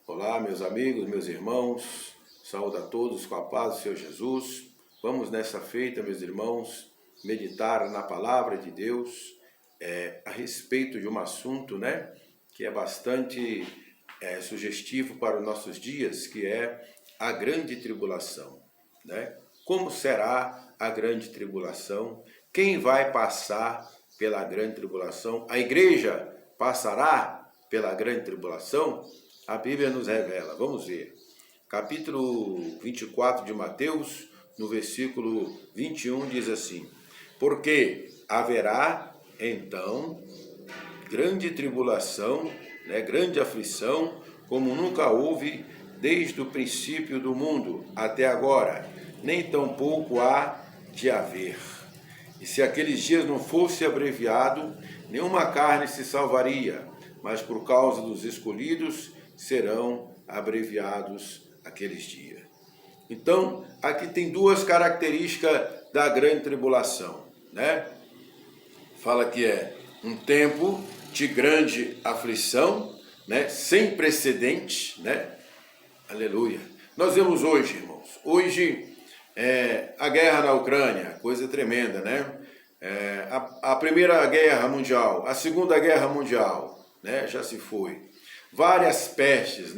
Olá, meus amigos, meus irmãos, saúdo a todos com a paz do Senhor Jesus. Vamos nessa feita, meus irmãos, meditar na palavra de Deus a respeito de um assunto, que é bastante sugestivo para os nossos dias, que é a grande tribulação, Como será a grande tribulação? Quem vai passar pela grande tribulação? A igreja passará pela grande tribulação? A Bíblia nos revela. Vamos ver. Capítulo 24 de Mateus, no versículo 21, diz assim: porque haverá, então, grande tribulação, grande aflição, como nunca houve desde o princípio do mundo até agora, nem tampouco há de haver. E se aqueles dias não fosse abreviado, nenhuma carne se salvaria, mas por causa dos escolhidos serão abreviados aqueles dias. Então, aqui tem duas características da grande tribulação, Fala que é um tempo de grande aflição, sem precedentes, Aleluia. Nós vemos hoje, irmãos, a guerra na Ucrânia, coisa tremenda, a Primeira Guerra Mundial, a Segunda Guerra Mundial, já se foi. Várias pestes,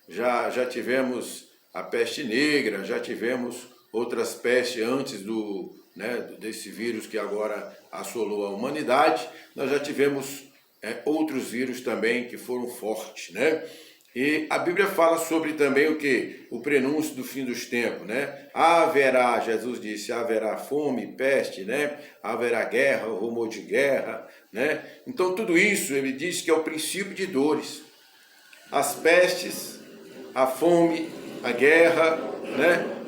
Já tivemos a peste negra, já tivemos outras pestes antes desse vírus que agora assolou a humanidade. Nós já tivemos outros vírus também que foram fortes, E a Bíblia fala sobre também o que? O prenúncio do fim dos tempos, Haverá, Jesus disse, haverá fome, peste, Haverá guerra, rumor de guerra, Então tudo isso ele diz que é o princípio de dores. As pestes, a fome, a guerra,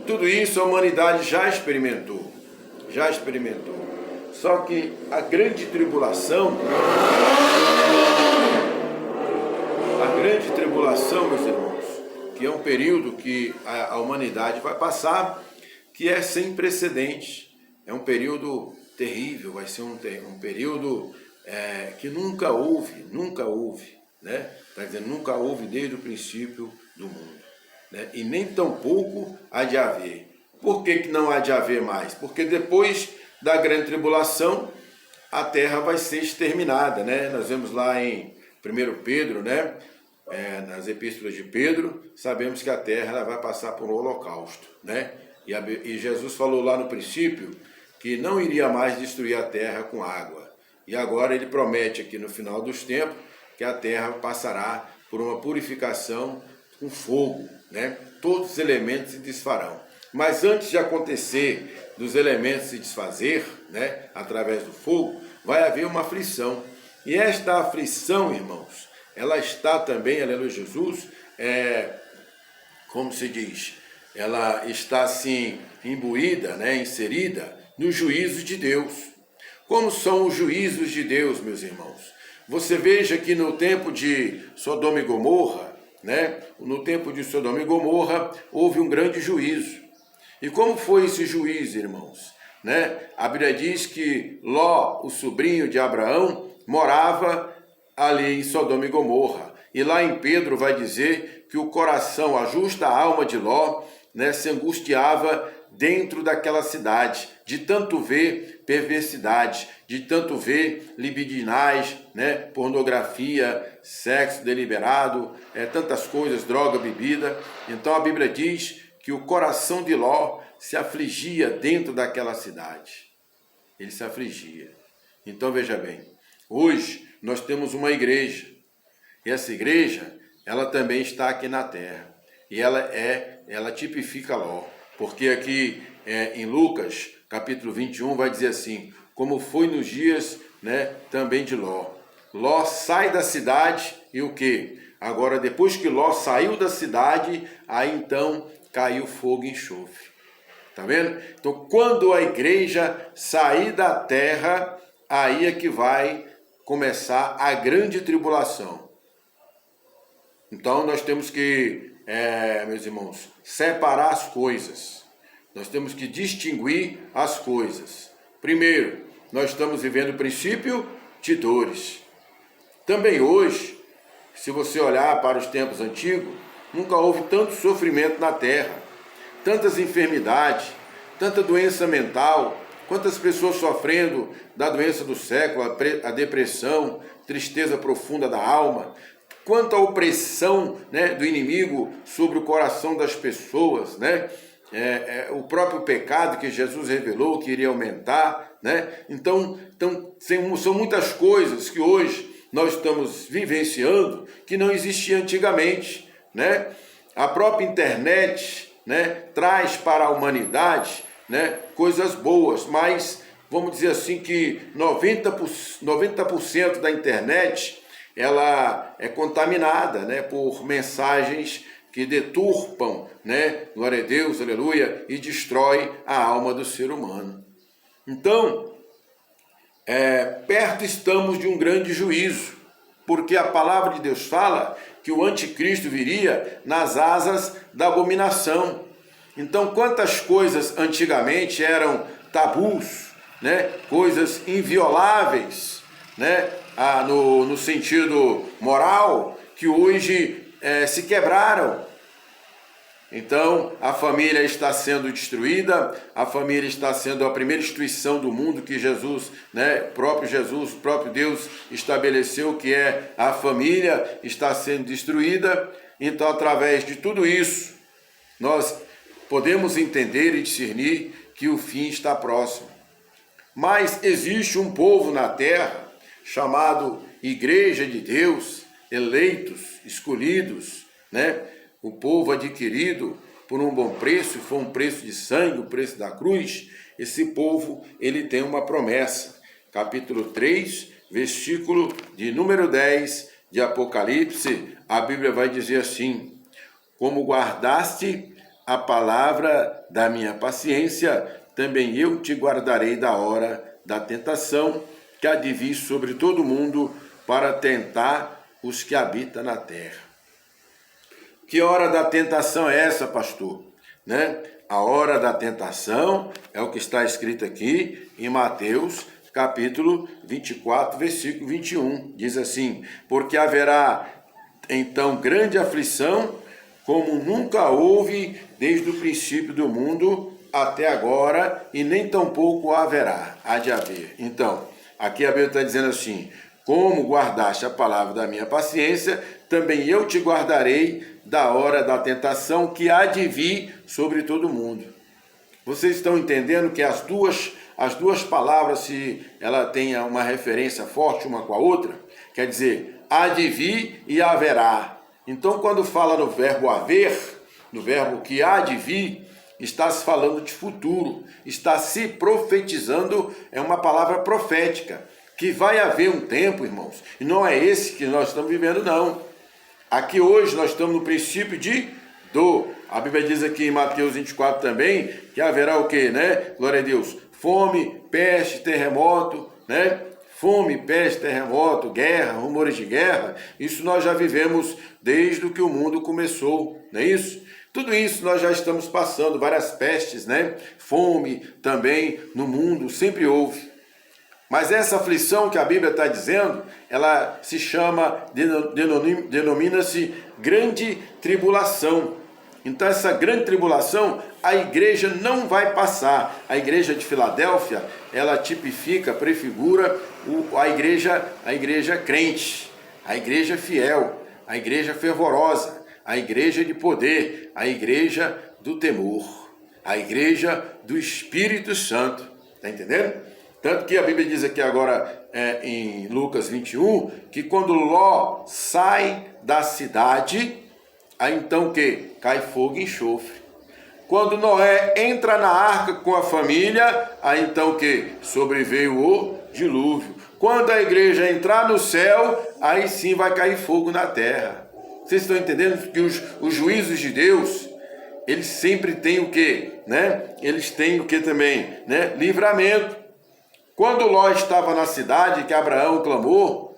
Tudo isso a humanidade já experimentou. Só que a grande tribulação, meus irmãos, que é um período que a humanidade vai passar, que é sem precedentes. É um período terrível, vai ser um período que nunca houve, Está dizendo, nunca houve desde o princípio do mundo, E nem tampouco há de haver. Por que não há de haver mais? Porque depois da grande tribulação, a terra vai ser exterminada, Nós vemos lá em 1 Pedro, nas epístolas de Pedro, sabemos que a terra ela vai passar por um holocausto, E Jesus falou lá no princípio que não iria mais destruir a terra com água. E agora ele promete aqui no final dos tempos que a terra passará por uma purificação com fogo, Todos os elementos se desfarão. Mas antes de acontecer dos elementos se desfazer, através do fogo, vai haver uma aflição. E esta aflição, irmãos, ela está também, aleluia, Jesus, como se diz, ela está assim imbuída, inserida no juízo de Deus. Como são os juízos de Deus, meus irmãos? Você veja que no tempo de Sodoma e Gomorra, no tempo de Sodoma e Gomorra, houve um grande juízo. E como foi esse juízo, irmãos? A Bíblia diz que Ló, o sobrinho de Abraão, morava ali em Sodoma e Gomorra. E lá em Pedro vai dizer que o coração, a justa alma de Ló, se angustiava dentro daquela cidade, de tanto ver perversidade, de tanto ver libidinais, pornografia, sexo deliberado, tantas coisas, droga, bebida. Então a Bíblia diz que o coração de Ló se afligia dentro daquela cidade. Ele se afligia. Então veja bem, hoje nós temos uma igreja. E essa igreja, ela também está aqui na terra. E ela tipifica Ló. Porque aqui em Lucas, capítulo 21, vai dizer assim, como foi nos dias também de Ló. Ló sai da cidade e o quê? Agora, depois que Ló saiu da cidade, aí então caiu fogo e enxofre. Tá vendo? Então, quando a igreja sair da terra, aí é que vai começar a grande tribulação. Então, nós temos que, meus irmãos, separar as coisas. Nós temos que distinguir as coisas. Primeiro, nós estamos vivendo o princípio de dores. Também hoje, Se você olhar para os tempos antigos, nunca houve tanto sofrimento na terra, tantas enfermidades, tanta doença mental, quantas pessoas sofrendo da doença do século, a depressão, tristeza profunda da alma, quanta opressão, né, do inimigo sobre o coração das pessoas, né? O próprio pecado que Jesus revelou que iria aumentar, né? Então são muitas coisas que hoje nós estamos vivenciando que não existia antigamente, né? A própria internet, né, traz para a humanidade, né, coisas boas, mas vamos dizer assim que 90% da internet ela é contaminada, né, por mensagens que deturpam, né, glória a Deus, aleluia, e destrói a alma do ser humano. Então, perto estamos de um grande juízo, porque a palavra de Deus fala que o anticristo viria nas asas da abominação. Então, quantas coisas antigamente eram tabus, né, coisas invioláveis, né, no sentido moral, que hoje se quebraram. Então, a família está sendo destruída, a família está sendo a primeira instituição do mundo que Jesus, né, próprio Deus estabeleceu, que é a família, está sendo destruída. Então, através de tudo isso, nós podemos entender e discernir que o fim está próximo. Mas existe um povo na terra, chamado Igreja de Deus, eleitos, escolhidos, né? O povo adquirido por um bom preço, foi um preço de sangue, o preço da cruz. Esse povo, ele tem uma promessa. Capítulo 3, versículo de número 10 de Apocalipse, a Bíblia vai dizer assim: como guardaste a palavra da minha paciência, também eu te guardarei da hora da tentação, que há de vir sobre todo mundo para tentar os que habitam na terra. Que hora da tentação é essa, pastor? Né? A hora da tentação é o que está escrito aqui em Mateus, capítulo 24, versículo 21. Diz assim: porque haverá então grande aflição, como nunca houve desde o princípio do mundo até agora, e nem tampouco haverá, há de haver. Então, aqui a Bíblia está dizendo assim: como guardaste a palavra da minha paciência, também eu te guardarei da hora da tentação que há de vir sobre todo mundo. Vocês estão entendendo que as duas palavras, se ela tem uma referência forte uma com a outra, quer dizer, há de vir e haverá. Então, quando fala no verbo haver, no verbo que há de vir, está se falando de futuro, está se profetizando, é uma palavra profética, que vai haver um tempo, irmãos, e não é esse que nós estamos vivendo, não. Aqui hoje nós estamos no princípio de dor. A Bíblia diz aqui em Mateus 24 também, que haverá o quê, né? Glória a Deus. Fome, peste, terremoto, né? Fome, peste, terremoto, guerra, rumores de guerra. Isso nós já vivemos desde que o mundo começou, não é isso? Tudo isso nós já estamos passando, várias pestes, né? Fome também no mundo, sempre houve. Mas essa aflição que a Bíblia está dizendo, ela se chama, denomina-se grande tribulação. Então essa grande tribulação, a igreja não vai passar. A igreja de Filadélfia, ela tipifica, prefigura a igreja crente, a igreja fiel, a igreja fervorosa, a igreja de poder, a igreja do temor, a igreja do Espírito Santo. Está entendendo? Tanto que a Bíblia diz aqui agora em Lucas 21, que quando Ló sai da cidade, aí então o quê? Cai fogo e enxofre. Quando Noé entra na arca com a família, aí então o quê? Sobreveio o dilúvio. Quando a igreja entrar no céu, aí sim vai cair fogo na terra. Vocês estão entendendo que os juízos de Deus, eles sempre têm o quê? Né? Eles têm o quê também? Né? Livramento. Quando Ló estava na cidade, que Abraão clamou,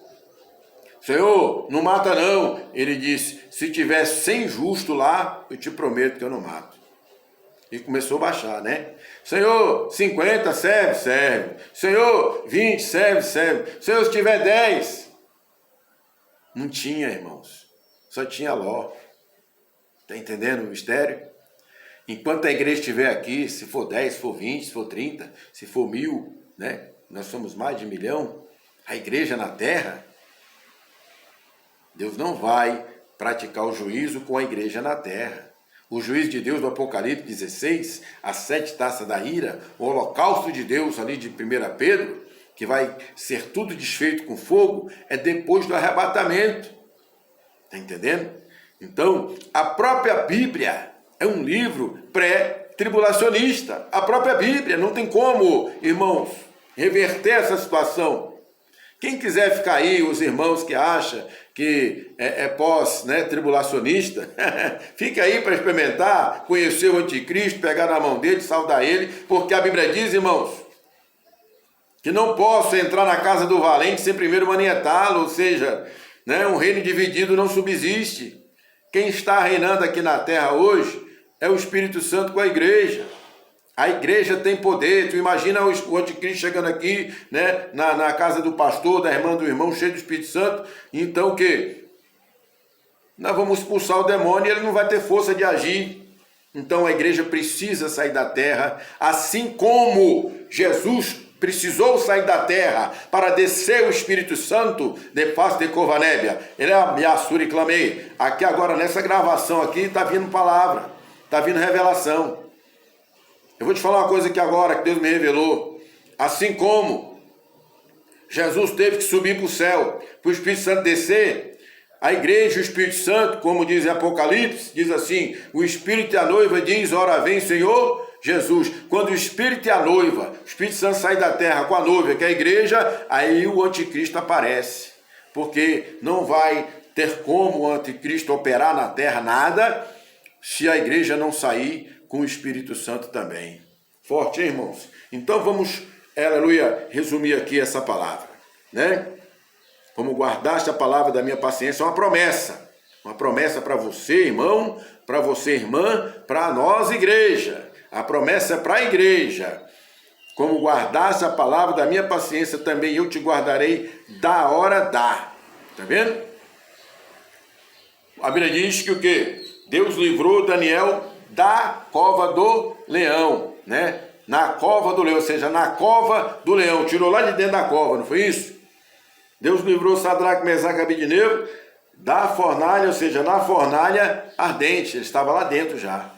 Senhor, não mata não. Ele disse, se tiver 100 justos lá, eu te prometo que eu não mato. E começou a baixar, né? Senhor, 50, serve, serve. Senhor, 20, serve, serve. Senhor, se tiver 10. Não tinha, irmãos. Só tinha Ló. Está entendendo o mistério? Enquanto a igreja estiver aqui, se for 10, se for 20, se for 30, se for 1000, né? Nós somos mais de 1 milhão. A igreja na terra, Deus não vai praticar o juízo com a igreja na terra. O juízo de Deus do Apocalipse 16, as 7 taças da ira, o holocausto de Deus ali de 1 Pedro, que vai ser tudo desfeito com fogo, é depois do arrebatamento. Está entendendo? Então, a própria Bíblia é um livro pré-tribulacionista. A própria Bíblia, não tem como, irmãos, reverter essa situação. Quem quiser ficar aí, os irmãos que acham que é pós-tribulacionista, fica aí para experimentar, conhecer o anticristo, pegar na mão dele, saudar ele, porque a Bíblia diz, irmãos, que não posso entrar na casa do valente sem primeiro manietá-lo, ou seja, um reino dividido não subsiste. Quem está reinando aqui na terra hoje é o Espírito Santo com a igreja. A igreja tem poder. Tu imagina o anticristo chegando aqui, na casa do pastor, da irmã, do irmão, cheio do Espírito Santo. Então o quê? Nós vamos expulsar o demônio e ele não vai ter força de agir. Então a igreja precisa sair da terra, assim como Jesus precisou sair da terra para descer o Espírito Santo de face de Covanébia. Ele é ameaçuri clamei. Aqui agora, nessa gravação aqui, está vindo palavra, está vindo revelação. Eu vou te falar uma coisa aqui agora, que Deus me revelou. Assim como Jesus teve que subir para o céu, para o Espírito Santo descer, a igreja e o Espírito Santo, como diz em Apocalipse, diz assim, o Espírito e a noiva diz, ora vem Senhor Jesus. Quando o Espírito e a noiva, o Espírito Santo sai da terra com a noiva, que é a igreja, aí o anticristo aparece. Porque não vai ter como o anticristo operar na terra nada, se a igreja não sair com o Espírito Santo também. Forte, hein, irmãos? Então vamos, aleluia, resumir aqui essa palavra, Como guardaste a palavra da minha paciência, é uma promessa para você, irmão, para você, irmã, para nós, igreja. A promessa é para a igreja. Como guardaste a palavra da minha paciência, também eu te guardarei da hora da. Está vendo? A Bíblia diz que o quê? Deus livrou Daniel da cova do leão, Na cova do leão, ou seja, na cova do leão. Tirou lá de dentro da cova, não foi isso? Deus livrou Sadraque, Mesaque e Abednego da fornalha, ou seja, na fornalha ardente. Ele estava lá dentro já,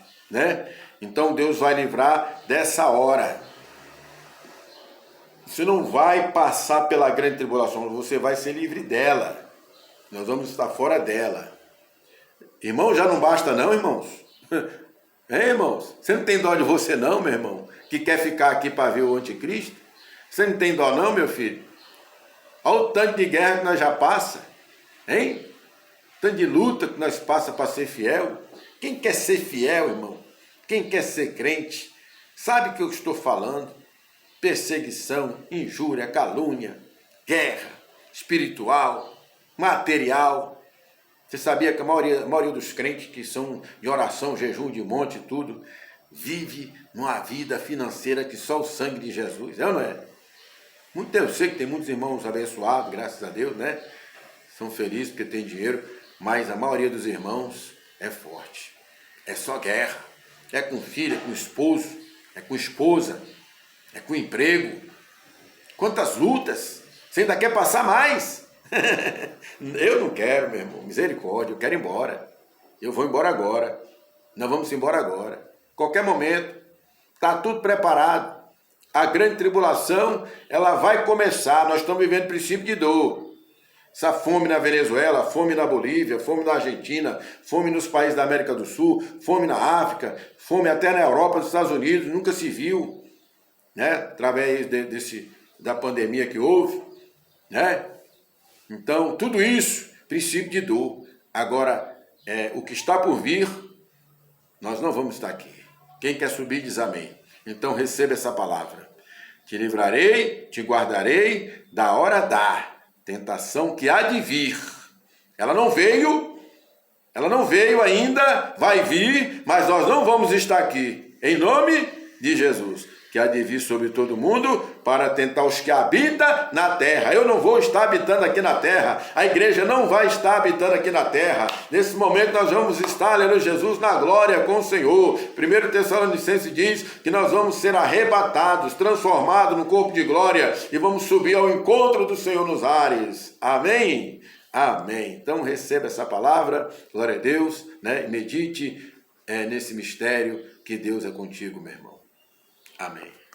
Então Deus vai livrar dessa hora. Você não vai passar pela grande tribulação, você vai ser livre dela. Nós vamos estar fora dela. Irmão, já não basta não, irmãos? Irmãos? Você não tem dó de você não, meu irmão? Que quer ficar aqui para ver o anticristo? Você não tem dó não, meu filho? Olha o tanto de guerra que nós já passa, Tanto de luta que nós passa para ser fiel. Quem quer ser fiel, irmão? Quem quer ser crente? Sabe o que eu estou falando? Perseguição, injúria, calúnia, guerra espiritual, material. Você sabia que a maioria dos crentes que são de oração, jejum, de monte e tudo, vive numa vida financeira que só o sangue de Jesus, é ou não é? Eu sei que tem muitos irmãos abençoados, graças a Deus, São felizes porque tem dinheiro, mas a maioria dos irmãos é forte. É só guerra. É com filho, é com esposo, é com esposa, é com emprego. Quantas lutas! Você ainda quer passar mais? Eu não quero, meu irmão. Misericórdia, eu quero ir embora. Eu vou embora agora. Nós vamos embora agora. Qualquer momento. Está tudo preparado. A grande tribulação, ela vai começar. Nós estamos vivendo princípio de dor. Essa fome na Venezuela, fome na Bolívia, fome na Argentina, fome nos países da América do Sul, fome na África, fome até na Europa, nos Estados Unidos, nunca se viu, através da pandemia que houve, Então, tudo isso, princípio de dor. Agora, o que está por vir, nós não vamos estar aqui. Quem quer subir diz amém. Então, receba essa palavra. Te livrarei, te guardarei da hora da tentação que há de vir. Ela não veio ainda, vai vir, mas nós não vamos estar aqui. Em nome de Jesus. que há de vir sobre todo mundo para tentar os que habitam na terra. Eu não vou estar habitando aqui na terra, a igreja não vai estar habitando aqui na terra. Nesse momento nós vamos estar, aleluia, Jesus, na glória com o Senhor. 1 Tessalonicenses diz que nós vamos ser arrebatados, transformados no corpo de glória e vamos subir ao encontro do Senhor nos ares. Amém? Amém. Então receba essa palavra, glória a Deus, né? Medite nesse mistério, que Deus é contigo, meu irmão. Amém.